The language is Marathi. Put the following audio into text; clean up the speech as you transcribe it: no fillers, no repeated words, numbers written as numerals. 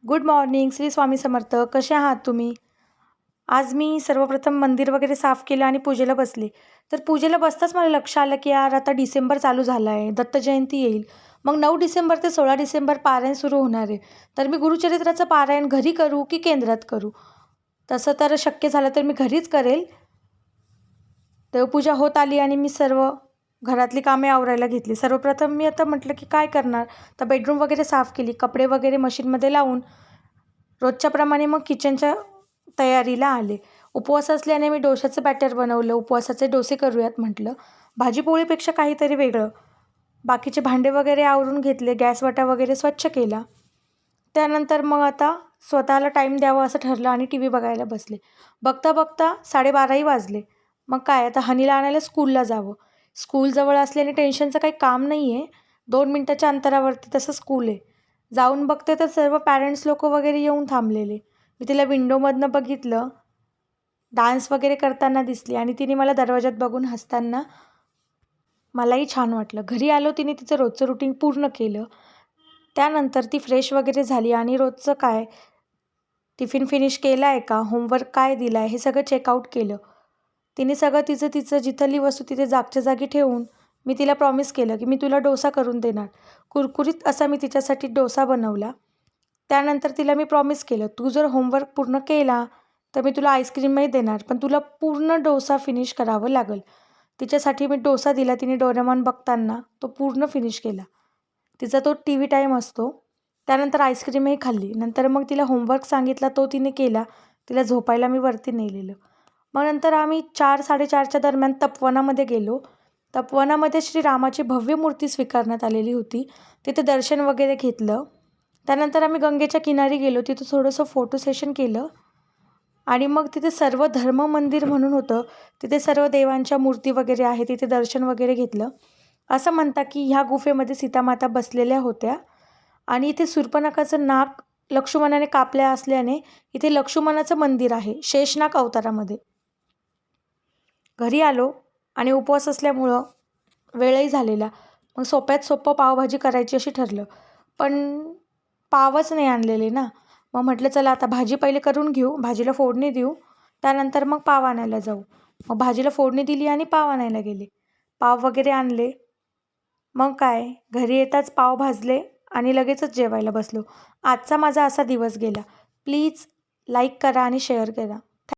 Good morning. श्री स्वामी समर्थ. कसे आहात तुम्ही? आज मी सर्वप्रथम मंदिर वगैरे साफ केलं आणि पूजेला बसले. तर पूजेला बसताच मला लक्ष आलं की यार आता डिसेंबर चालू झाला आहे, दत्त जयंती येईल. मग 9 डिसेंबर ते 16 डिसेंबर पारायण सुरू होणार आहे. तर मी गुरुचरित्राचं पारायण घरी करू की केंद्रात करू? तसं तर शक्य झालं तर मी घरीच करेल. देवपूजा होत आली आणि मी सर्व घरातली कामे आवरायला घेतली. सर्वप्रथम मी आता म्हटलं की काय करणार? तर बेडरूम वगैरे साफ केली, कपडे वगैरे मशीनमध्ये लावून रोजच्याप्रमाणे मग किचनच्या तयारीला आले. उपवास असल्याने मी डोशाचं बॅटर बनवलं. उपवासाचे डोसे करूयात म्हटलं. भाजीपोळीपेक्षा काहीतरी वेगळं. बाकीचे भांडे वगैरे आवरून घेतले, गॅस वाटा वगैरे स्वच्छ केला. त्यानंतर मग आता स्वतःला टाईम द्यावा असं ठरलं आणि टी व्ही बघायला बसले. बघता बघता 12:30ही वाजले. मग काय आता हनीला आणायला स्कूलला जावं. स्कूल जवळ असल्याने टेन्शनचं काही काम नाही आहे. 2 मिनिटाच्या अंतरावरती तसं स्कूल आहे. जाऊन बघते तर सर्व पॅरेंट्स लोक वगैरे येऊन थांबलेले. मी तिला विंडोमधनं बघितलं, डान्स वगैरे करताना दिसली आणि तिने मला दरवाजात बघून हसताना मलाही छान वाटलं. घरी आलो तिने तिचं रोजचं रुटीन पूर्ण केलं. त्यानंतर ती फ्रेश वगैरे झाली आणि रोजचं काय टिफिन फिनिश केला आहे का, होमवर्क काय दिला आहे हे सगळं चेकआउट केलं. तिने सगळं तिचं जिथली वस्तू तिथे जागच्या जागी ठेवून मी तिला प्रॉमिस केलं की मी तुला डोसा करून देणार. कुरकुरीत असा मी तिच्यासाठी डोसा बनवला. त्यानंतर तिला मी प्रॉमिस केलं, तू जर होमवर्क पूर्ण केला तर मी तुला आईस्क्रीमही देणार, पण तुला पूर्ण डोसा फिनिश करावं लागेल. तिच्यासाठी मी डोसा दिला. तिने डोरेमॉन बघताना तो पूर्ण फिनिश केला. तिचा तो टी व्ही टाईम असतो. त्यानंतर आईस्क्रीमही खाल्ली. नंतर मग तिला होमवर्क सांगितला, तो तिने केला. तिला झोपायला मी वरती नेलेलं. मग नंतर आम्ही 4-4:30च्या दरम्यान तपवनामध्ये गेलो. तपवनामध्ये श्रीरामाची भव्य मूर्ती स्वीकारण्यात आलेली होती. तिथे दर्शन वगैरे घेतलं. त्यानंतर आम्ही गंगेच्या किनारी गेलो. तिथं थोडंसं फोटो सेशन केलं आणि मग तिथे सर्व धर्म मंदिर म्हणून होतं. तिथे सर्व देवांच्या मूर्ती वगैरे आहे. तिथे दर्शन वगैरे घेतलं. असं म्हणतात की ह्या गुफेमध्ये सीतामाता बसलेल्या होत्या आणि इथे शूर्पणखाचं नाक लक्ष्मणाने कापल्या असल्याने इथे लक्ष्मणाचं मंदिर आहे शेषनाग अवतारामध्ये. घरी आलो आणि उपवास असल्यामुळं वेळही झालेला. मग सोप्यात सोपं पावभाजी करायची अशी ठरलं. पण पावच नाही आणलेले ना. मग म्हटलं चला आता भाजी पहिले करून घेऊ, भाजीला फोडणी देऊ, त्यानंतर मग पाव आणायला जाऊ. मग भाजीला फोडणी दिली आणि पाव आणायला गेले. पाव वगैरे आणले. मग काय घरी येताच पाव भाजले आणि लगेचच जेवायला बसलो. आजचा माझा असा दिवस गेला. प्लीज लाईक करा आणि शेअर करा.